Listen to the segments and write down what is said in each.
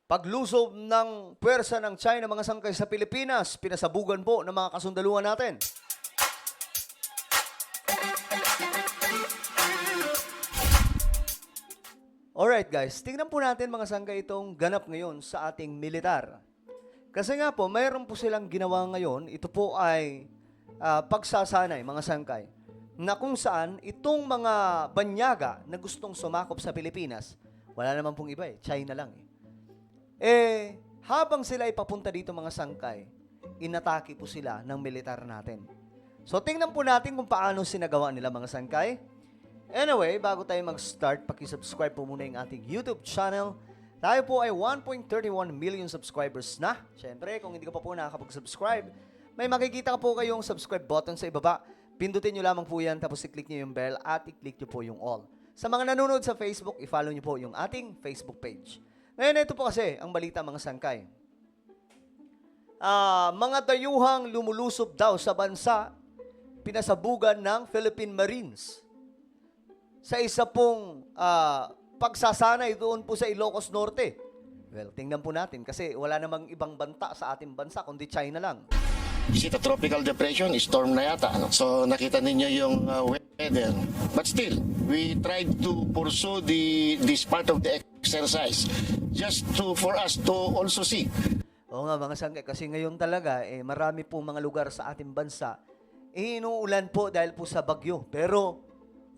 Paglusob ng puwersa ng China mga sangkay sa Pilipinas, pinasabugan po ng mga kasundaluhan natin. Alright guys, tingnan po natin mga sangkay itong ganap ngayon sa ating militar. Kasi nga po, mayroon po silang ginawa ngayon, ito po ay pagsasanay mga sangkay, na kung saan itong mga banyaga na gustong sumakop sa Pilipinas, wala naman pong iba China lang habang sila ipapunta dito mga sangkay, inatake po sila ng militar natin. So, tingnan po natin kung paano sinagawa nila mga sangkay. Anyway, bago tayo mag-start, pakisubscribe po muna yung ating YouTube channel. Tayo po ay 1.31 million subscribers na. Siyempre, kung hindi ka pa po nakakapag-subscribe, may makikita ka po kayong subscribe button sa ibaba. Pindutin nyo lamang po yan, tapos i-click nyo yung bell at i-click nyo po yung all. Sa mga nanonood sa Facebook, i-follow nyo po yung ating Facebook page. Ngayon, ito po kasi ang balita mga sangkay. Mga dayuhang lumulusob daw sa bansa, pinasabugan ng Philippine Marines. Sa isa pong pagsasanay doon po sa Ilocos Norte. Well, tingnan po natin kasi wala namang ibang banta sa ating bansa kundi China lang. Is it a tropical depression? Storm na yata. Ano? So nakita ninyo yung weather. But still, we tried to pursue this part of the exercise just for us to also see. Oo nga mga sangkay, kasi ngayon talaga marami pong mga lugar sa ating bansa inuulan po dahil po sa bagyo. Pero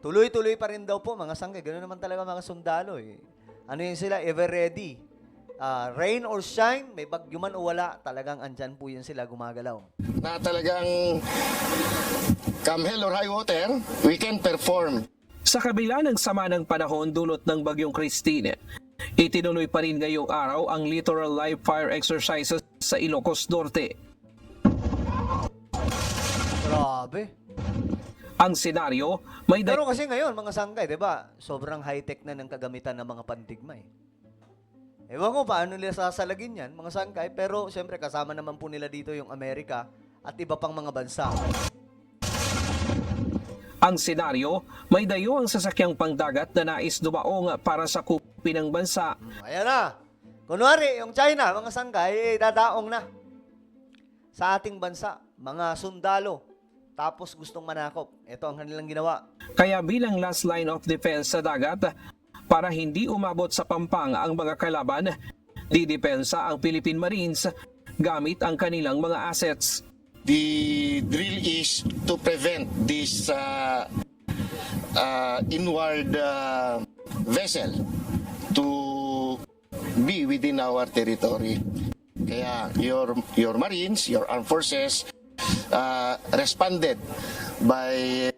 tuloy-tuloy pa rin daw po mga sangkay. Ganoon naman talaga mga sundalo Ano yun sila? Ever ready. Rain or shine, may bagyo man o wala, talagang andyan po yun sila gumagalaw. Na talagang come hell or high water, we can perform. Sa kabila ng sama ng panahon dulot ng Bagyong Christine, itinuloy pa rin ngayong araw ang littoral live fire exercises sa Ilocos Norte. Grabe. Ang senaryo, may Pero kasi ngayon, mga sangkay, di ba? Sobrang high-tech na ng kagamitan ng mga pandigma Ewan ko paano nila sasalagin yan, mga sangkay. Pero siyempre, kasama naman po nila dito yung Amerika at iba pang mga bansa. Ang senaryo, may dayo ang sasakyang pangdagat na nais dumaong para sa kupi ng bansa. Ayan na. Kunwari, yung China, mga sangkay, dadaong na sa ating bansa. Mga sundalo. Tapos gustong manakop. Ito ang kanilang ginawa. Kaya bilang last line of defense sa dagat, para hindi umabot sa Pampanga ang mga kalaban, didepensa ang Philippine Marines gamit ang kanilang mga assets. The drill is to prevent this inward vessel to be within our territory. Kaya your Marines, your armed forces responded by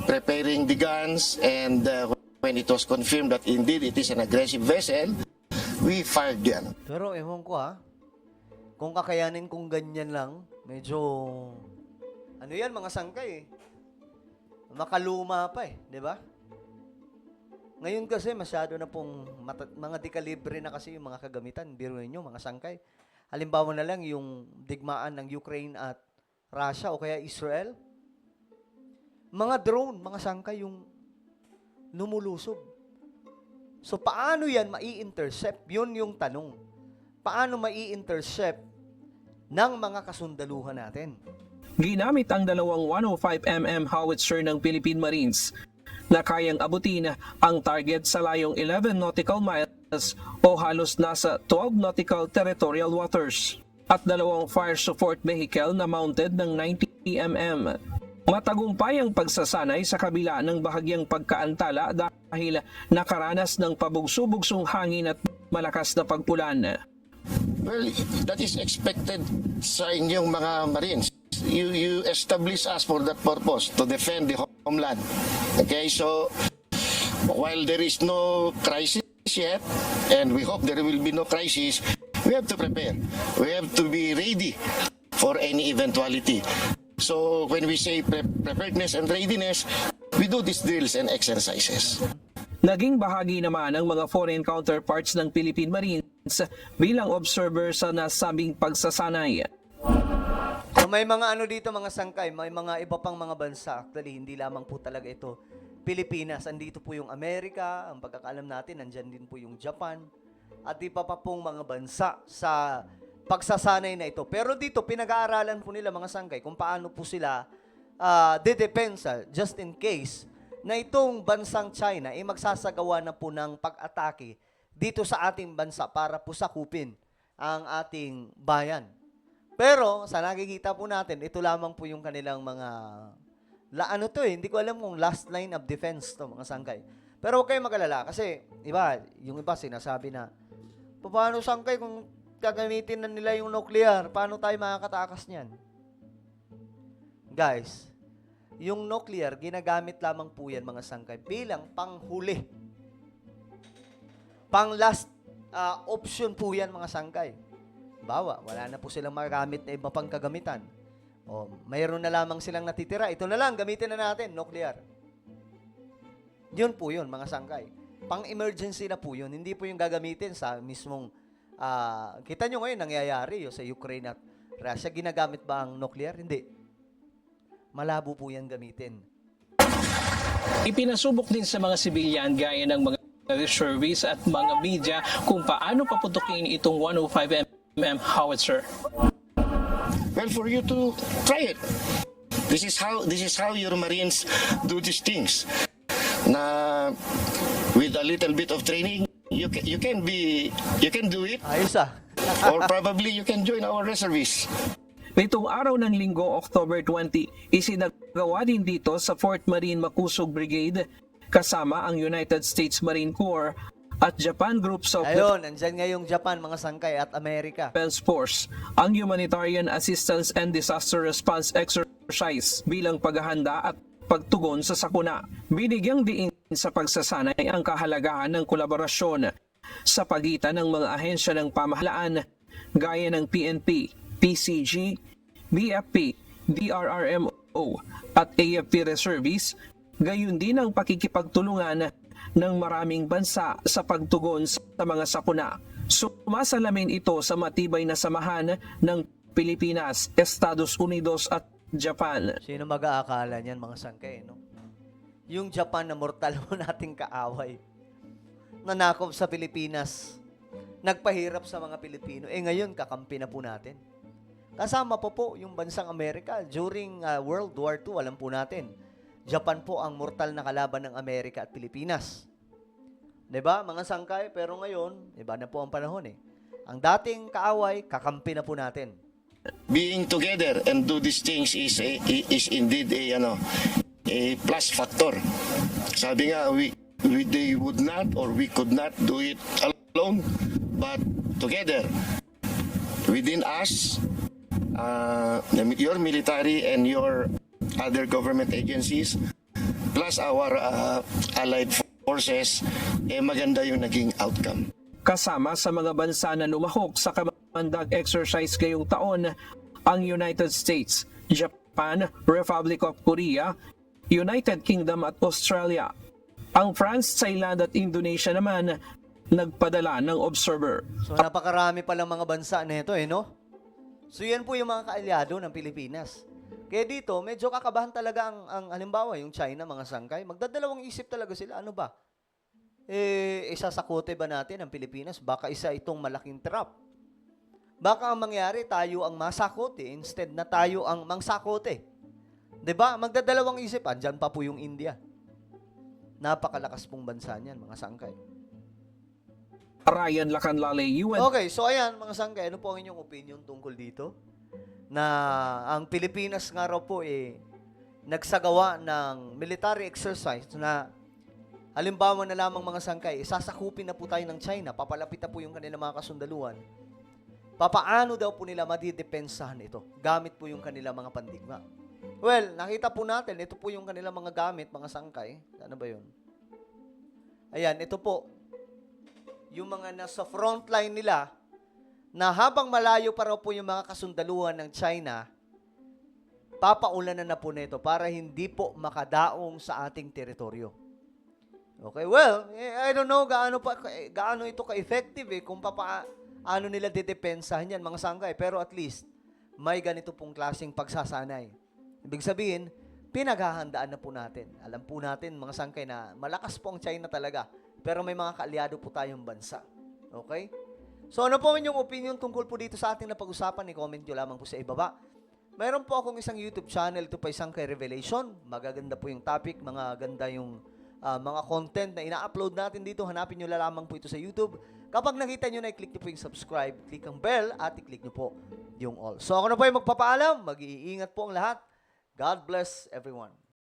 preparing the guns, and when it was confirmed that indeed it is an aggressive vessel, we fired yan. Pero ewan ko kung kakayanin kung ganyan lang, medyo, ano yan mga sangkay makaluma pa di ba? Ngayon kasi masyado na pong mga dekalibre na kasi yung mga kagamitan, biruin nyo mga sangkay. Halimbawa na lang yung digmaan ng Ukraine at Russia o kaya Israel. Mga drone, mga sangkay yung lumulusob. So, paano yan mai-intercept? Yun yung tanong. Paano mai-intercept ng mga kasundaluhan natin? Ginamit ang dalawang 105mm howitzer ng Philippine Marines na kayang abutin ang target sa layong 11 nautical miles o halos nasa 12 nautical territorial waters at dalawang fire support vehicle na mounted ng 90mm. Matagumpay ang pagsasanay sa kabila ng bahagyang pagkaantala dahil nakaranas ng pabugso-bugsong hangin at malakas na pag-ulan. Well, that is expected sa inyong mga Marines. You establish us for that purpose, to defend the homeland. Okay, so while there is no crisis yet, and we hope there will be no crisis, we have to prepare. We have to be ready for any eventuality. So when we say preparedness and readiness, we do these drills and exercises. Naging bahagi naman ng mga foreign counterparts ng Philippine Marines bilang observer sa nasabing pagsasanay. So may mga dito mga sangkay, may mga iba pang mga bansa. Actually, hindi lamang po talaga ito Pilipinas. Andito po yung Amerika, ang pagkakaalam natin, nandyan din po yung Japan. at iba pa pong mga bansa sa pagsasanay na ito. Pero dito, pinag-aaralan po nila mga sangkay kung paano po sila dedepensa just in case na itong bansang China ay magsasagawa na po ng pag-atake dito sa ating bansa para po sakupin ang ating bayan. Pero sa nakikita po natin, ito lamang po yung kanilang mga hindi ko alam kung last line of defense to mga sangkay. Pero huwag kayong mag-alala kasi yung iba sinasabi na paano sangkay kung gagamitin na nila yung nuclear, paano tayo makakatakas niyan? Guys, yung nuclear, ginagamit lamang po yan mga sangkay bilang panghuli. Pang last option po yan mga sangkay. Wala na po silang magamit na iba pang kagamitan. O, mayroon na lamang silang natitira. Ito na lang, gamitin na natin, nuclear. Yun po yun, mga sangkay. Pang-emergency na po yun. Hindi po yung gagamitin sa mismong, kita nyo ngayon, nangyayari sa Ukraine at Russia. Ginagamit ba ang nuclear? Hindi. Malabo po yan gamitin. Ipinasubok din sa mga sibilyan gaya ng mga reservists at mga media kung paano paputukin itong 105mm howitzer. Well, for you to try it. This is how your Marines do these things. Na with a little bit of training, you can do it. Ayos Or probably you can join our reservists. Nitong araw ng Linggo, October 20, isinagawa din dito sa 4th Marine Makusog Brigade kasama ang United States Marine Corps at Japan Groups of Ayun, nandyan nga yung Japan, mga sangkay, at Amerika. Defense Force ang Humanitarian Assistance and Disaster Response Exercise bilang paghahanda at pagtugon sa sakuna. Binigyang diin sa pagsasanay ang kahalagahan ng kolaborasyon sa pagitan ng mga ahensya ng pamahalaan gaya ng PNP, PCG, BFP, DRRMO at AFP Reservists, gayon din ang pakikipagtulungan ng maraming bansa sa pagtugon sa mga sakuna. Sumasalamin ito sa matibay na samahan ng Pilipinas, Estados Unidos at Japan. Sino mag-aakala niyan, mga sangkay, no? Yung Japan na mortal mo nating kaaway, nanakop sa Pilipinas, nagpahirap sa mga Pilipino, ngayon kakampi na po natin. Kasama po yung bansang Amerika during World War II, alam po natin. Japan po ang mortal na kalaban ng Amerika at Pilipinas. 'Di ba, mga sangkay? Pero ngayon, iba na po ang panahon eh. Ang dating kaaway, kakampi na po natin. Being together and do these things is indeed a plus factor. Sabi nga, they would not or we could not do it alone, but together within us, your military and your other government agencies plus our allied forces, maganda yung naging outcome. Kasama sa mga bansa na lumahok sa kamandag exercise ngayong taon ang United States, Japan, Republic of Korea, United Kingdom at Australia. Ang France, Thailand at Indonesia naman nagpadala ng observer. So napakarami palang mga bansa na ito no? So yan po yung mga kaalyado ng Pilipinas. Kaya dito, medyo kakabahan talaga ang halimbawa, yung China, mga sangkay. Magdadalawang isip talaga sila. Ano ba? Isasakote ba natin ang Pilipinas? Baka isa itong malaking trap. Baka ang mangyari, tayo ang masakote instead na tayo ang mangsakote. 'Di ba? Magdadalawang isip. Andyan pa po yung India. Napakalakas pong bansa niyan, mga sangkay. Ryan Lacanlale, UN. Okay, so ayan, mga sangkay, ano po ang inyong opinion tungkol dito? Na ang Pilipinas nga raw po nagsagawa ng military exercise na halimbawa na lamang mga sangkay, sasakupin na po tayo ng China, papalapit na po yung kanilang mga kasundaluhan. Papaano daw po nila madidepensahan ito? Gamit po yung kanilang mga pandigma. Well, nakita po natin, ito po yung kanilang mga gamit, mga sangkay. Ano ba yun? Ayan, ito po. Yung mga nasa frontline nila, na habang malayo pa raw po yung mga kasundaluhan ng China, papaulanan na po nito para hindi po makadaong sa ating teritoryo. Okay, well, I don't know gaano ito ka-effective kung paano nila didepensahan yan, mga sangkay. Pero at least, may ganito pong klaseng pagsasanay. Ibig sabihin, pinaghahandaan na po natin. Alam po natin, mga sangkay, na malakas po ang China talaga. Pero may mga kaalyado po tayong bansa. Okay? So ano po inyong opinion tungkol po dito sa ating napag-usapan? I-comment nyo lamang po sa ibaba. Mayroon po akong isang YouTube channel, ito pa isang kay Revelation. Magaganda po yung topic, mga ganda yung mga content na ina-upload natin dito. Hanapin nyo lamang po ito sa YouTube. Kapag nakita nyo na, i-click nyo po yung subscribe, click ang bell, at i-click nyo po yung all. So ako na po yung magpapaalam. Mag-iingat po ang lahat. God bless everyone.